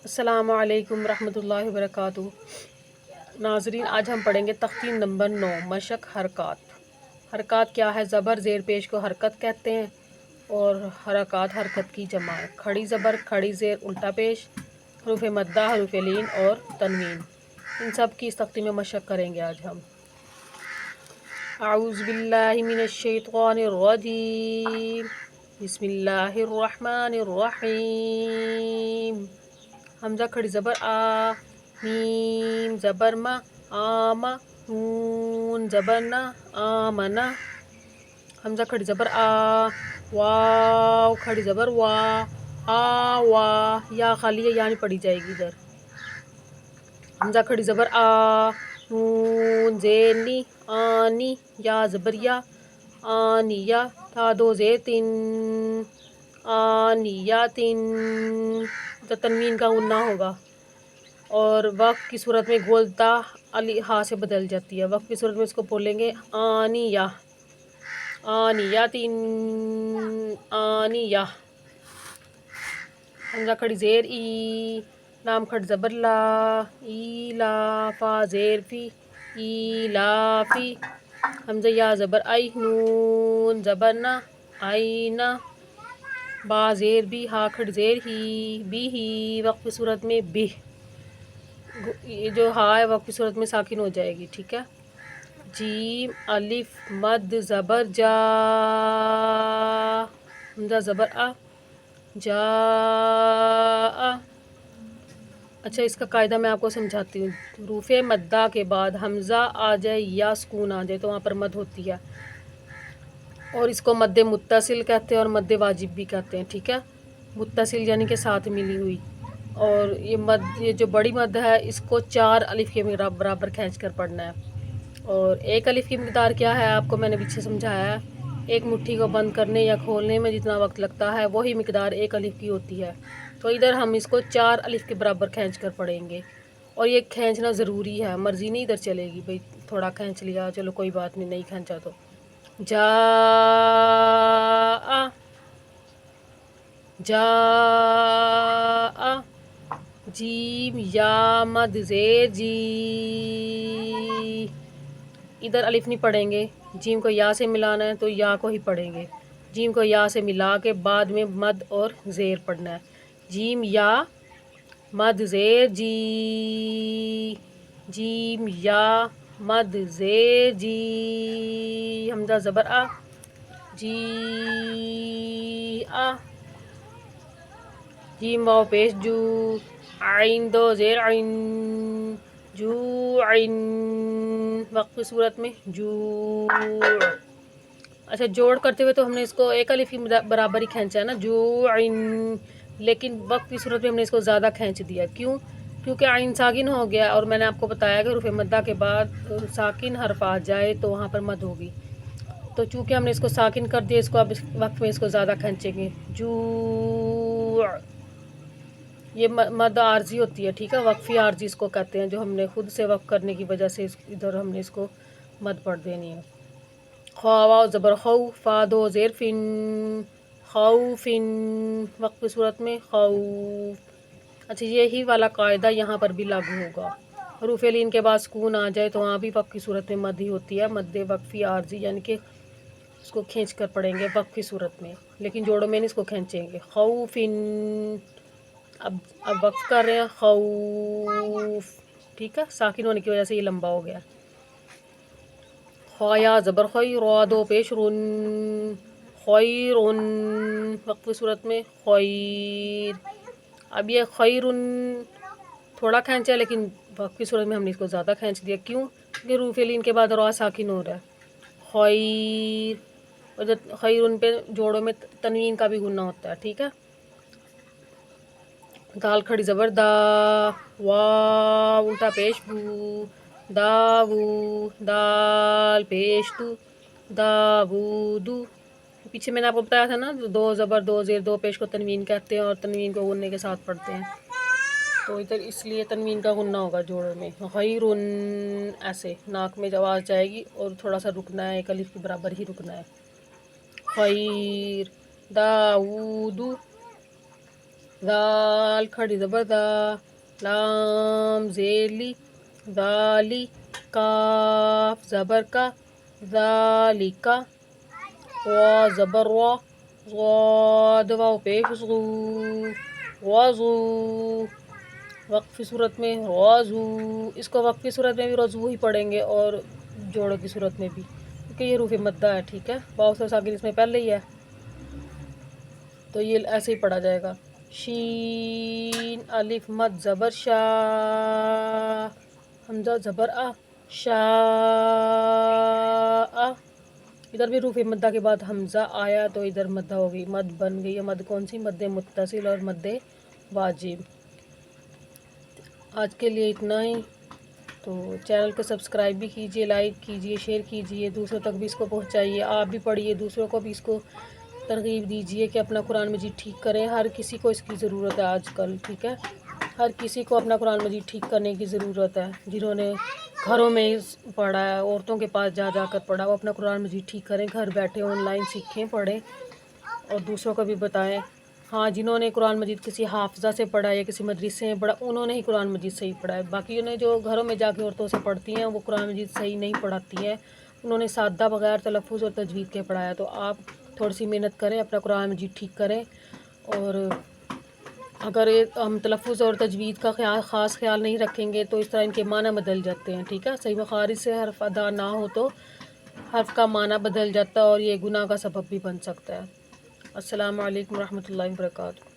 السلام علیکم ورحمۃ اللہ وبرکاتہ۔ ناظرین، آج ہم پڑھیں گے تختین نمبر 9 مشق حرکات۔ حرکات کیا ہے؟ زبر زیر پیش کو حرکت کہتے ہیں اور حرکات حرکت کی جمع ہے۔ کھڑی زبر، کھڑی زیر، الٹا پیش، حروف مدہ، حروف لین اور تنوین، ان سب کی اس تختی میں مشق کریں گے آج ہم۔ اعوذ باللہ من الشیطان الرجیم، بسم اللہ الرحمن الرحیم۔ حمزہ کھڑی زبر آ، میم زبر ما، آما، نون زبر نا، آمنا۔ حمزہ کھڑی زبر آ، واو کھڑی زبر وا، آوا، یا خالی ہے یعنی پڑھی جائے گی ادھر۔ حمزہ کھڑی زبر آ، نون زیر نی، آنی، یا زبر یا، آنیہ، تا دو زیر تن، آنیاتن، تنوین کا غنہ ہوگا اور وقف کی صورت میں گولتا علی ہا سے بدل جاتی ہے۔ وقف کی صورت میں اس کو بولیں گے آنیہ، آنیاتن، آنیہ۔ حمزہ کھڑی زیر ای، لام کھڑ زبر لا، ایلا، فا زیر فی، ایلافی۔ حمزہ یا زبر آئی، نون زبر نا، آئینہ، با زیر بھی، ہا کھڑ زیر ہی، بھی ہی، وقف کی صورت میں بھی، یہ جو ہا ہے وقف کی صورت میں ساکن ہو جائے گی، ٹھیک ہے۔ جیم الف مد زبر جا، حمزہ زبر آ، جا۔ اچھا، اس کا قاعدہ میں آپ کو سمجھاتی ہوں۔ حروف مدہ کے بعد حمزہ آ جائے یا سکون آ جائے تو وہاں پر مد ہوتی ہے، اور اس کو مد متصل کہتے ہیں اور مد واجب بھی کہتے ہیں، ٹھیک ہے۔ متصل یعنی کہ ساتھ ملی ہوئی، اور یہ جو بڑی مد ہے اس کو 4 الف کے برابر کھینچ کر پڑھنا ہے۔ اور ایک الف کی مقدار کیا ہے آپ کو میں نے پیچھے سمجھایا ہے، ایک مٹھی کو بند کرنے یا کھولنے میں جتنا وقت لگتا ہے وہی مقدار ایک الف کی ہوتی ہے، تو ادھر ہم اس کو 4 الف کے برابر کھینچ کر پڑھیں گے، اور یہ کھینچنا ضروری ہے، مرضی نہیں ادھر چلے گی بھئی تھوڑا کھینچ لیا چلو کوئی بات نہیں، نہیں کھینچا تو۔ جا، جا، جیم یا مد زیر جی، ادھر الف نہیں پڑھیں گے، جیم کو یا سے ملانا ہے تو یا کو ہی پڑھیں گے، جیم کو یا سے ملا کے بعد میں مد اور زیر پڑھنا ہے۔ جیم یا مد زیر جی، جیم یا مد زیر جی۔ حمزہ زبر آ، جی آ، جیم واو پیش جو، عین دو زیر عین، جو عین، وقف کی صورت میں جو۔ اچھا، جوڑ کرتے ہوئے تو ہم نے اس کو ایک الف کی برابر ہی کھینچا ہے نا، جو عین، لیکن وقف کی صورت میں ہم نے اس کو زیادہ کھینچ دیا، کیوں؟ کیونکہ عین ساکن ہو گیا، اور میں نے آپ کو بتایا کہ حروف مدہ کے بعد ساکن حرف آ جائے تو وہاں پر مد ہوگی، تو چونکہ ہم نے اس کو ساکن کر دیا، اس کو اب اس وقت میں اس کو زیادہ کھینچیں گے، جو۔ یہ مد عارضی ہوتی ہے، ٹھیک ہے، وقفی عارضی اس کو کہتے ہیں، جو ہم نے خود سے وقف کرنے کی وجہ سے ادھر ہم نے اس کو مد پڑھ دینی ہے۔ خواہ واو زبر خو، فا دو زیر فن، خوفن، وقف کی صورت میں خوف۔ اچھا، یہی والا قاعدہ یہاں پر بھی لاگو ہوگا، حروف لین کے بعد سکون آ جائے تو وہاں بھی وقف کی صورت میں مد ہی ہوتی ہے، مد وقفی عارضی، یعنی کہ اس کو کھینچ کر پڑھیں گے وقف کی صورت میں، لیکن جوڑوں میں نہیں اس کو کھینچیں گے۔ خوفن، اب وقف کر رہے ہیں، خوف، ٹھیک ہے، ساکن ہونے کی وجہ سے یہ لمبا ہو گیا۔ خوایا زبر خوی، را دو پیش رن، خیرن، وقف کی صورت میں خیر۔ اب یہ خیرن تھوڑا کھینچا ہے، لیکن وقف کی صورت میں ہم نے اس کو زیادہ کھینچ دیا، کیوں؟ کیونکہ حروف لین کے بعد را ساکن ہو رہا ہے، خیر، اور جب خیرن پہ جوڑوں میں تنوین کا بھی غنہ ہوتا ہے، ٹھیک ہے۔ دال کھڑی زبر دا، واو الٹا پیش بو، داو، دال پیش دو، داودو۔ پیچھے میں نے آپ کو بتایا تھا نا، دو زبر دو زیر دو پیش کو تنوین کہتے ہیں اور تنوین کو غننے کے ساتھ پڑھتے ہیں، تو ادھر اس لیے تنوین کا غنہ ہوگا جوڑوں میں، غیرن، ایسے ناک میں آواز جائے گی اور تھوڑا سا رکنا ہے، ایک الف کے برابر ہی رکنا ہے۔ خیر، داودو، دال کھڑی زبر دا، لام زیلی، دالی، کاف زبر کا، ذالکا، وا زبر وا، ضاد واو پیش غو، وضو، وقفی صورت میں وضو، اس کو وقفی صورت میں بھی رضو ہی پڑھیں گے اور جوڑوں کی صورت میں بھی، کیونکہ یہ حروف مدہ ہے، ٹھیک ہے، واو سے ساکن اس میں پہلے ہی ہے تو یہ ایسے ہی پڑھا جائے گا۔ شین الف مد زبر شا، حمزہ زبر آ، شا، ادھر بھی حروف مدہ کے بعد حمزہ آیا تو ادھر مدہ ہو گئی، مد بن گئی ہے۔ مد کون سی؟ مد متصل اور مد واجب۔ آج کے لیے اتنا ہی، تو چینل کو سبسکرائب بھی کیجئے، لائک کیجئے، شیئر کیجئے، دوسروں تک بھی اس کو پہنچائیے، آپ بھی پڑھیے، دوسروں کو بھی اس کو ترغیب دیجئے کہ اپنا قرآن مجید ٹھیک کریں۔ ہر کسی کو اس کی ضرورت ہے آج کل، ٹھیک ہے، ہر کسی کو اپنا قرآن مجید ٹھیک کرنے کی ضرورت ہے۔ جنہوں نے گھروں میں پڑھا ہے، عورتوں کے پاس جا جا کر پڑھا، وہ اپنا قرآن مجید ٹھیک کریں، گھر بیٹھے آن لائن سیکھیں، پڑھیں اور دوسروں کو بھی بتائیں۔ ہاں، جنہوں نے قرآن مجید کسی حافظہ سے پڑھا ہے یا کسی مدرسے میں پڑھا، انہوں نے ہی قرآن مجید صحیح پڑھا ہے۔ باقی انہیں جو گھروں میں جا کے عورتوں سے پڑھتی ہیں وہ قرآن مجید صحیح نہیں پڑھاتی ہیں، انہوں نے سادہ بغیر تلفظ اور تجوید کے پڑھایا۔ تو آپ تھوڑی سی محنت کریں، اپنا قرآن مجید ٹھیک کریں، اور اگر ہم تلفظ اور تجوید کا خاص خیال نہیں رکھیں گے تو اس طرح ان کے معنی بدل جاتے ہیں، ٹھیک ہے، صحیح مخارج سے حرف ادا نہ ہو تو حرف کا معنی بدل جاتا ہے اور یہ گناہ کا سبب بھی بن سکتا ہے۔ السلام علیکم ورحمۃ اللہ وبرکاتہ۔